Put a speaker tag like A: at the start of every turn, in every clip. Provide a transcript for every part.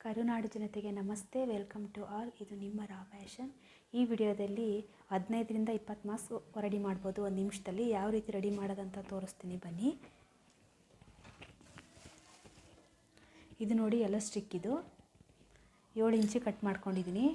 A: ಕರುನಾಡು ಜನತೆಗೆ ನಮಸ್ತೆ, welcome to all. ಇದು ನಿಮ್ಮ ರಾ ಫ್ಯಾಷನ್. ಈ ವಿಡಿಯೋದಲ್ಲಿ 15ರಿಂದ 20 ಮಾಸ್ಕ್ ರೆಡಿ ಮಾಡ್ಬೋದು ಒಂದು ನಿಮಿಷದಲ್ಲಿ. ಯಾವ ರೀತಿ ರೆಡಿ ಮಾಡೋದಂತ ತೋರಿಸ್ತೀನಿ ಬನ್ನಿ. ಇದು ನೋಡಿ ಎಲ್ಲ ಸ್ಟಿಕ್, ಇದು 7 ಇಂಚು ಕಟ್ ಮಾಡ್ಕೊಂಡಿದ್ದೀನಿ.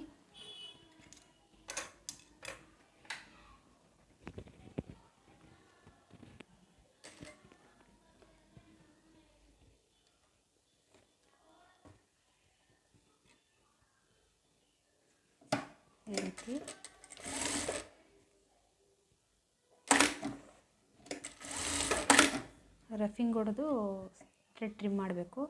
A: ಈ ರೀತಿ ರಫಿಂಗ್ ಹೊಡೆದು ಥ್ರೆಡ್ ಟ್ರಿಮ್ ಮಾಡಬೇಕು.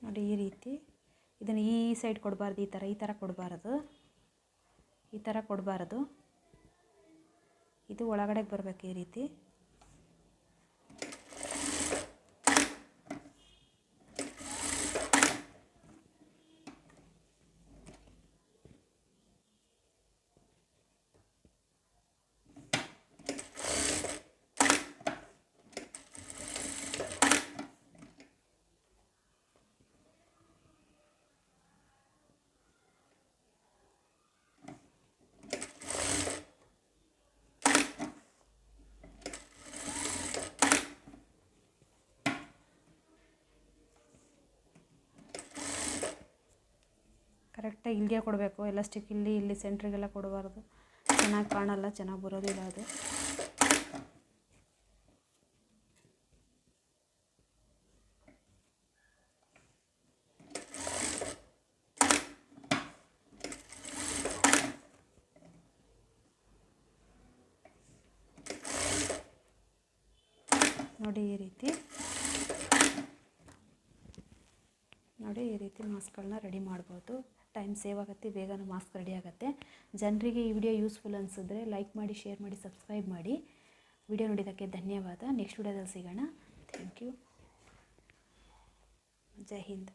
A: ನೋಡಿ ಈ ರೀತಿ ಇದನ್ನು ಈ ಸೈಡ್ ಕೊಡಬಾರ್ದು, ಈ ಥರ ಕೊಡಬಾರ್ದು, ಈ ಥರ ಕೊಡಬಾರ್ದು. ಇದು ಒಳಗಡೆ ಬರಬೇಕು ಈ ರೀತಿ. ಕರೆಕ್ಟಾಗಿ ಇಲ್ಲಿಗೆ ಕೊಡಬೇಕು. ಎಲ್ಲ ಸ್ಟಿಕ್ ಇಲ್ಲಿ ಸೆಂಟ್ರಿಗೆಲ್ಲ ಕೊಡಬಾರ್ದು, ಚೆನ್ನಾಗಿ ಕಾಣಲ್ಲ, ಚೆನ್ನಾಗಿ ಬರೋದಿಲ್ಲ ಅದು. ನೋಡಿ ಈ ರೀತಿ ಮಾಸ್ಕ್ಗಳನ್ನ ರೆಡಿ ಮಾಡ್ಬೋದು. ಟೈಮ್ ಸೇವ್ ಆಗುತ್ತೆ, ಬೇಗನೆ ಮಾಸ್ಕ್ ರೆಡಿ ಆಗುತ್ತೆ. ಜನರಿಗೆ ಈ ವಿಡಿಯೋ ಯೂಸ್ಫುಲ್ ಅನಿಸಿದ್ರೆ ಲೈಕ್ ಮಾಡಿ, ಶೇರ್ ಮಾಡಿ, ಸಬ್ಸ್ಕ್ರೈಬ್ ಮಾಡಿ. ವಿಡಿಯೋ ನೋಡಿದ್ದಕ್ಕೆ ಧನ್ಯವಾದ. ನೆಕ್ಸ್ಟ್ ವಿಡಿಯೋದಲ್ಲಿ ಸಿಗೋಣ. Thank you. ಜೈ ಹಿಂದ್.